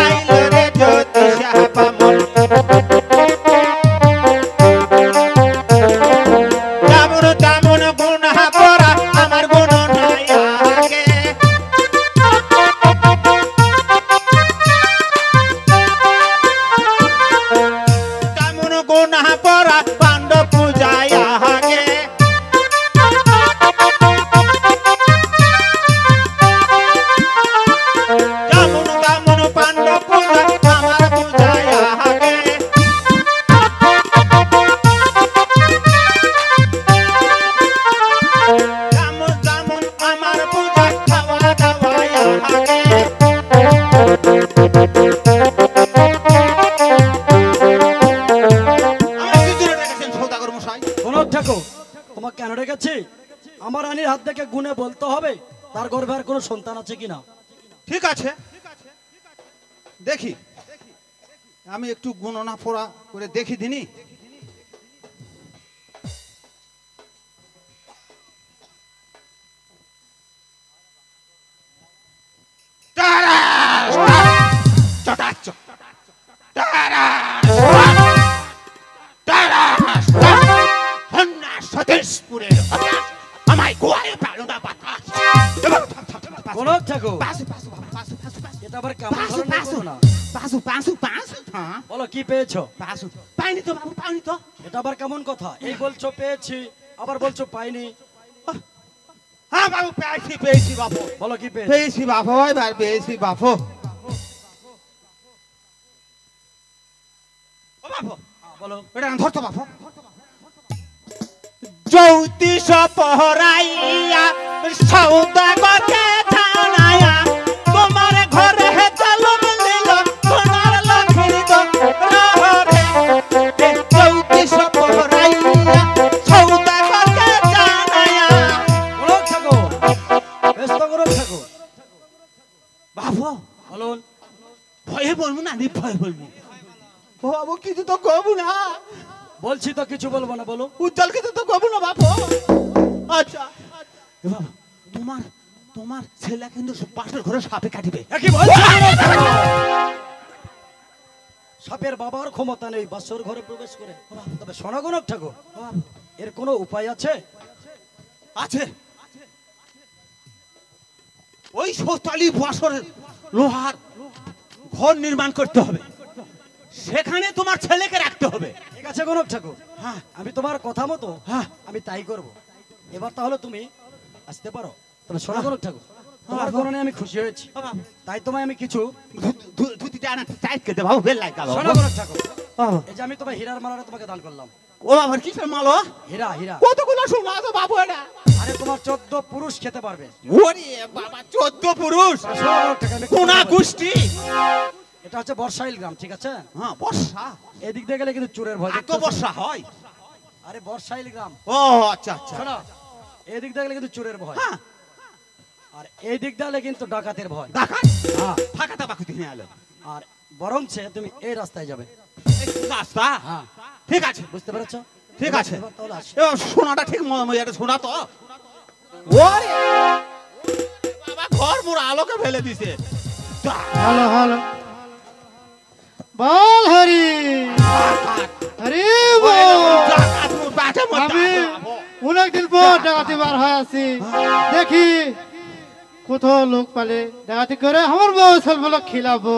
আইলো রে জ্যোতিষ বামন যেমন তেমন গুণ পড়া আমার গুণ নাই আগে তেমন গুণ পড়া পাণ্ডব পূজায় আগে যেমন তেমন পাণ্ডব পূজা আমার পূজায় আগে যেমন তেমন আমার পূজা খাওয়া দাওয়ায় আগে তোমাকে কেন রেখেছি? আমার রানীর হাত থেকে গুনে বলতে হবে তার গর্ভে আর কোনো সন্তান আছে কিনা। ঠিক আছে, দেখি আমি একটু গণনা পড়া করে দেখি দিনি। এটা আবার কেমন ধরনের ঘটনা? বলো কি পেয়েছো? পাইনি তো বাবু, পাইনি তো। এটা আবার কেমন কথা? এই বলছো পেয়েছি আবার বলছো পাইনি। হ্যাঁ বাবু পেয়েছি, পেয়েছি বাবু। বলো কি পেয়েছো? পেয়েছি বাবু, এবার পেয়েছি বাবু। ও বাবু বলো। এটা ধরতো বাবু। জ্যোতিষ পহরাইয়া সৌদাগরকে জানায়া তোমার ঘরে জলম দিল সোনার লক্ষ্মীর দোরে। জ্যোতিষ পহরাইয়া সৌদাগরকে জানায়া। বলো থাকো, ব্যস্ত করো থাকো। বাবু বলুন। ভয়ে বলবো না, নির্ভয়ে বলবো। ও বাবু কিছু তো কবু না। বলছি তো কিছু বলবো না, বলো। উজ্জ্বল কিছু তো কবু না বাবু। আচ্ছা বাবা, তোমার তোমার ছেলে কিন্তু পাশের ঘরে সাপে কাটিবে। কি বলছো? সাপের বাবার ক্ষমতা নেই বাসর ঘরে প্রবেশ করে। তবে সনাগনক ঠাকুর, এর কোনো উপায় আছে? আছে, ওই ৪৭ বছরের লোহার ঘর নির্মাণ করতে হবে, সেখানে তোমার ছেলেকে রাখতে হবে। ঠিক আছে গণক ঠাকুর, হ্যাঁ আমি তোমার কথা মতো হ্যাঁ আমি তাই করব। এবার তাহলে তুমি আসতে পারো। তবে শোনো গণক ঠাকুর, তোমার গণনে আমি খুশি হয়েছি, তাই তোমায় আমি কিছু ধুতিটা আনা টাইট করে দে বাবু, বেল লাগ বাবু। শোনো গণক ঠাকুর, এই যে আমি তোমার হীরার মালাটা তোমাকে দান করলাম। ও আমার কিসের মালো? হীরা হীরা। কতগুলো সোনা তো বাবু এটা? আরে তোমার 14 পুরুষ খেতে পারবে। ওরে বাবা, 14 পুরুষ কোনা গোষ্ঠী? এটা হচ্ছে বর্ষাইল গ্রাম, ঠিক আছে? হ্যাঁ বর্ষা। এদিক দিয়ে গেলে কিন্তু চোরের ভয়। এত বর্ষা হয়? আরে বর্ষাইল গ্রাম। ও আচ্ছা আচ্ছা। শোনো, এদিক দিয়ে গেলে কিন্তু চোরের ভয়, হ্যাঁ, আর এই দিক দিয়ে গেলে কিন্তু ডাকাতের ভয়। ডাকাত? হ্যাঁ, ফাঁকাটা বাকি দিয়ে আলো। আর বরংছে তুমি এই রাস্তায় যাবে। রাস্তা? হ্যাঁ ঠিক আছে, বুঝতে পেরেছো? ঠিক আছে। এবার তাহলে আসি। এবার সোনাটা ঠিক এটা শোনা তো। ওরে বাবা, ঘর মোর আলোকে ফেলে দিছে। হ্যালো হ্যালো, বল হরি হরি বল। আমি অনেকদিন পর ডাকাতি বার হয়ে আছি, দেখি কোথাও লোক পালে ডাকাতি করে আমার বউ ছেলে খিলাবো।